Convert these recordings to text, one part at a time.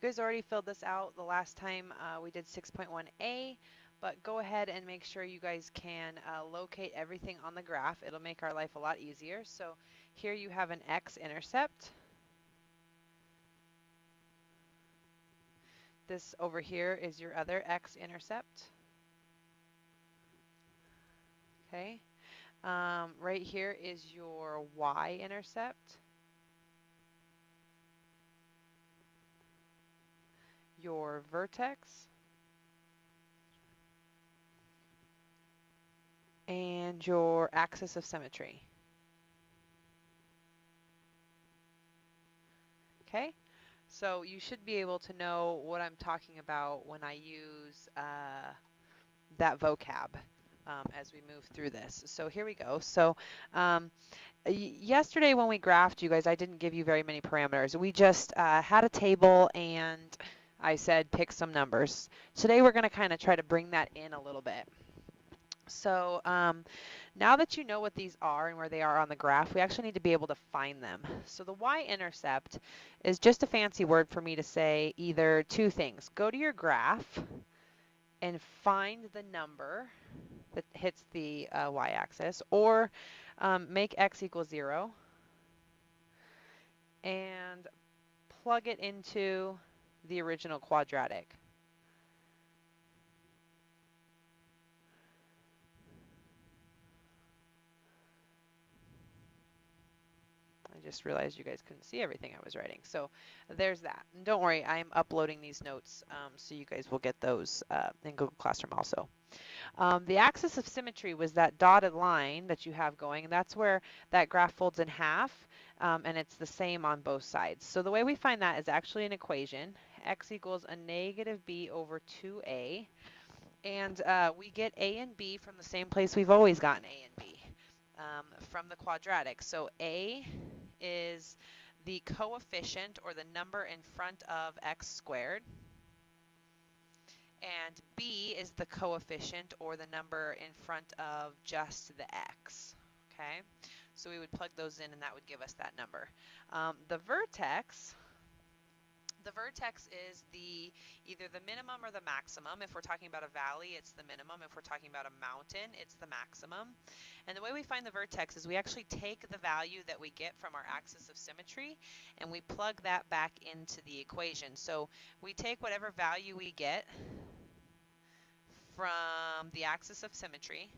You guys already filled this out the last time we did 6.1a, but go ahead and make sure you guys can locate everything on the graph. It'll make our life a lot easier. So here you have an x-intercept. This over here is your other x-intercept. Okay. Right here is your y-intercept, your vertex, and your axis of symmetry. Okay, so you should be able to know what I'm talking about when I use that vocab as we move through this. So here we go. So yesterday when we graphed, you guys, I didn't give you very many parameters. We just had a table and I said pick some numbers. Today we're going to kind of try to bring that in a little bit. So now that you know what these are and where they are on the graph, we actually need to be able to find them. So the y-intercept is just a fancy word for me to say either two things. Go to your graph and find the number that hits the y-axis, or make x equal 0 and plug it into the original quadratic. I just realized you guys couldn't see everything I was writing. So there's that. And don't worry, I'm uploading these notes so you guys will get those in Google Classroom also. The axis of symmetry was that dotted line that you have going, and that's where that graph folds in half, and it's the same on both sides. So the way we find that is actually an equation. X equals a negative b over 2a, and we get a and b from the same place we've always gotten a and b, from the quadratic. So a is the coefficient or the number in front of x squared, and b is the coefficient or the number in front of just the x. Okay, so we would plug those in and that would give us that number. The vertex is either the minimum or the maximum. If we're talking about a valley, it's the minimum. If we're talking about a mountain, it's the maximum. And the way we find the vertex is we actually take the value that we get from our axis of symmetry and we plug that back into the equation. So we take whatever value we get from the axis of symmetry,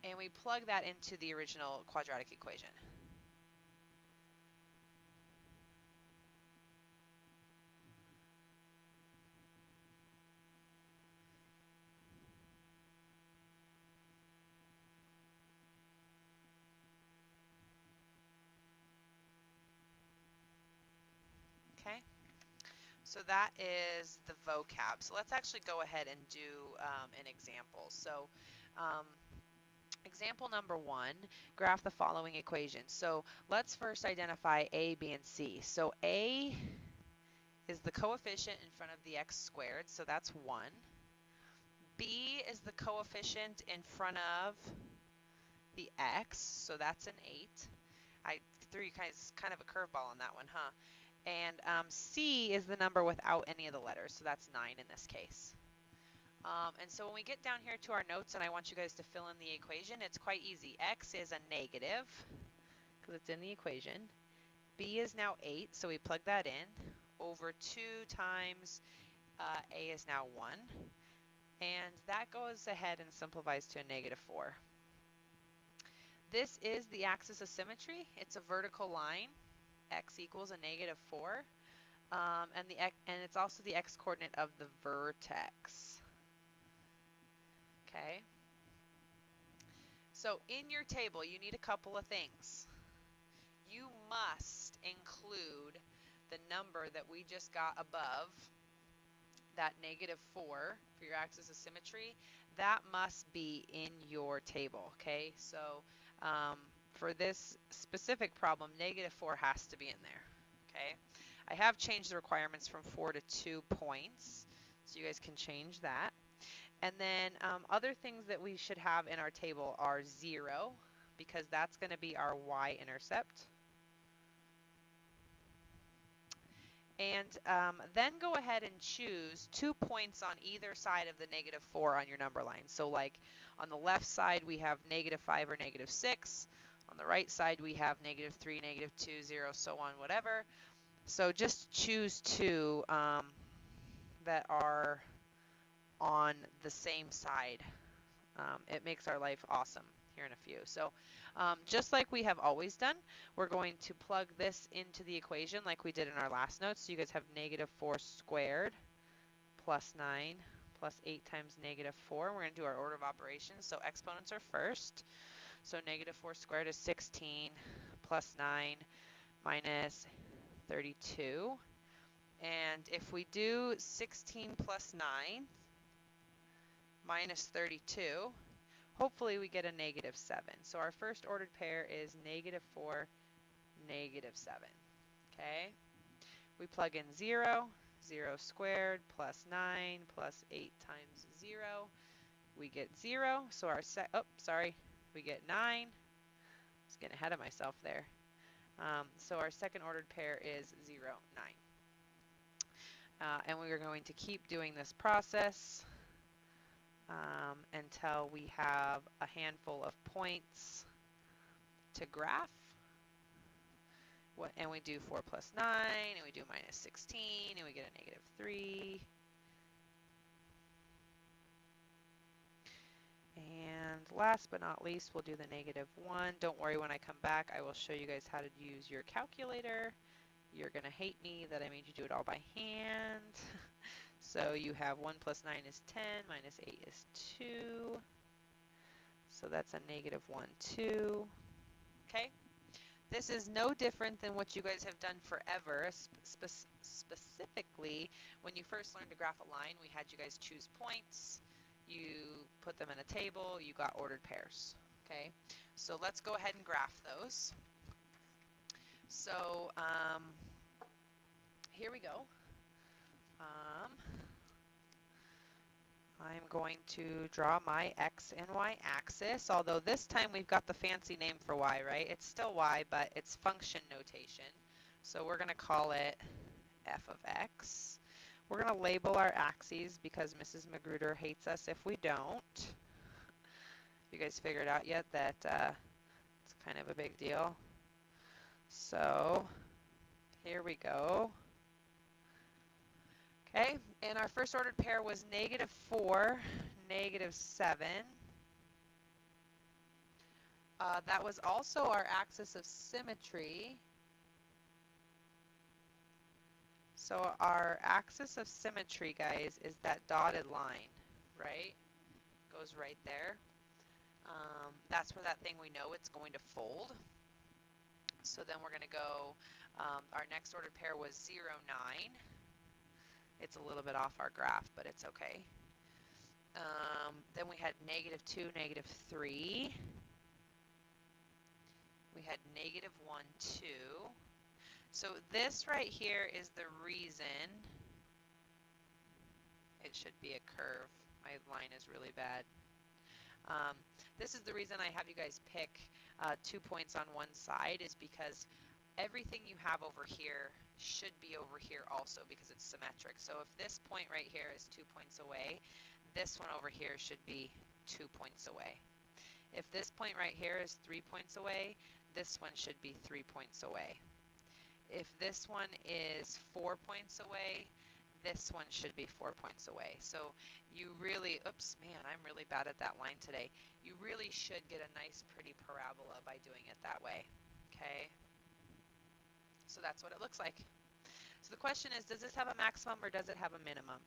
and we plug that into the original quadratic equation. Okay, so that is the vocab. So let's actually go ahead and do an example. So example number 1, graph the following equations. So let's first identify a, b, and c. So a is the coefficient in front of the x squared, so that's 1. B is the coefficient in front of the x, so that's an 8. I threw you guys kind of a curveball on that one, huh? And C is the number without any of the letters, so that's 9 in this case. And so when we get down here to our notes and I want you guys to fill in the equation, it's quite easy. X is a negative, because it's in the equation. B is now 8, so we plug that in. Over 2 times A is now 1. And that goes ahead and simplifies to a negative 4. This is the axis of symmetry. It's a vertical line. X equals a negative 4. And it's also the x-coordinate of the vertex. Okay. So in your table, you need a couple of things. You must include the number that we just got above, that negative 4 for your axis of symmetry. That must be in your table. Okay. So for this specific problem, negative 4 has to be in there. Okay. I have changed the requirements from 4 to 2 points, so you guys can change that. And then other things that we should have in our table are 0, because that's going to be our y-intercept. And then go ahead and choose 2 points on either side of the -4 on your number line. So like on the left side we have -5 or -6. On the right side we have -3, -2, 0, so on, whatever. So just choose 2 that are on the same side. It makes our life awesome here in a few. So just like we have always done, we're going to plug this into the equation like we did in our last notes. So you guys have -4 squared plus 9 plus 8 times -4. We're going to do our order of operations. So exponents are first. So -4 squared is 16 plus 9 minus 32. And if we do 16 plus 9 minus 32, hopefully we get a -7. So our first ordered pair is -4, -7. Okay? We plug in 0. 0 squared plus 9 plus 8 times 0. We get 0. So our we get 9. I was getting ahead of myself there. So our second ordered pair is 0, 9. And we are going to keep doing this process until we have a handful of points to graph. And we do 4 plus 9, and we do minus 16, and we get a -3. And last but not least, we'll do the -1. Don't worry, when I come back, I will show you guys how to use your calculator. You're going to hate me that I made you do it all by hand. So you have 1 plus 9 is 10, minus 8 is 2. So that's a -1, 2. Okay? This is no different than what you guys have done forever. Specifically, when you first learned to graph a line, we had you guys choose points. You put them in a table. You got ordered pairs. Okay? So let's go ahead and graph those. So here we go. I'm going to draw my x and y axis, although this time we've got the fancy name for y, right? It's still y, but it's function notation. So we're going to call it f of x. We're going to label our axes because Mrs. Magruder hates us if we don't. You guys figured out yet that it's kind of a big deal? So here we go. Okay, and our first ordered pair was -4, -7. That was also our axis of symmetry. So our axis of symmetry, guys, is that dotted line, right? Goes right there. That's where that thing we know it's going to fold. So then we're going to go, our next ordered pair was 0, 9. It's a little bit off our graph, but it's okay. Then we had -2, -3. We had -1, 2. So this right here is the reason it should be a curve. My line is really bad. This is the reason I have you guys pick 2 points on one side, is because everything you have over here should be over here also because it's symmetric. So if this point right here is 2 points away, this one over here should be 2 points away. If this point right here is 3 points away, this one should be 3 points away. If this one is 4 points away, this one should be 4 points away. So you really, oops, man, I'm really bad at that line today. You really should get a nice pretty parabola by doing it that way, okay? So that's what it looks like. So the question is, does this have a maximum or does it have a minimum?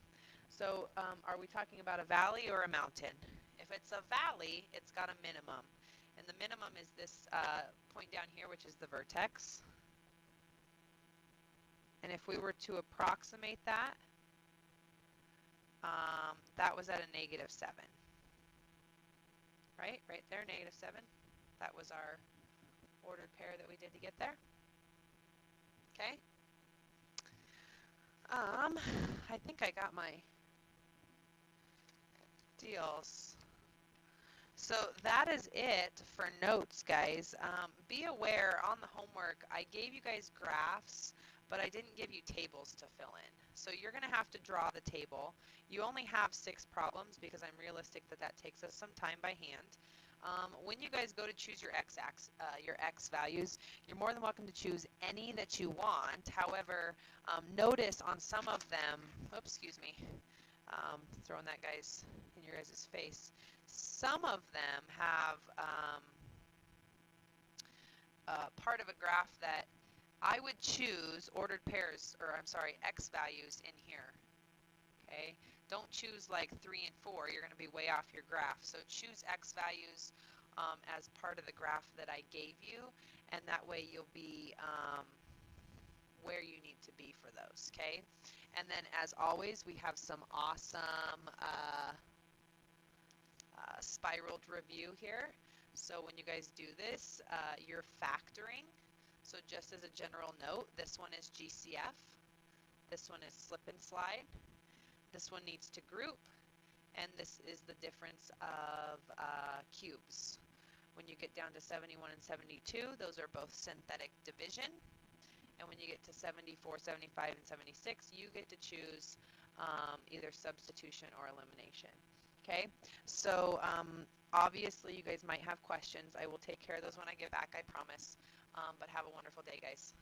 So are we talking about a valley or a mountain? If it's a valley, it's got a minimum. And the minimum is this point down here, which is the vertex. And if we were to approximate that, that was at a -7. Right? Right there, -7. That was our ordered pair that we did to get there. Okay? I think I got my deals. So that is it for notes, guys. Be aware on the homework, I gave you guys graphs, but I didn't give you tables to fill in. So you're going to have to draw the table. You only have 6 problems because I'm realistic that that takes us some time by hand. When you guys go to choose your your x values, you're more than welcome to choose any that you want. However, notice on some of them, oops, excuse me, throwing that guys in your guys' face. Some of them have part of a graph that I would choose ordered pairs, or I'm sorry, x values in here. Okay, don't choose like 3 and 4. You're going to be way off your graph. So choose x values as part of the graph that I gave you, and that way you'll be where you need to be for those. Okay, and then as always, we have some awesome spiraled review here. So when you guys do this, you're factoring. So just as a general note, this one is GCF. This one is slip and slide. This one needs to group. And this is the difference of cubes. When you get down to 71 and 72, those are both synthetic division. And when you get to 74, 75, and 76, you get to choose either substitution or elimination. Okay, so obviously you guys might have questions. I will take care of those when I get back, I promise. But have a wonderful day, guys.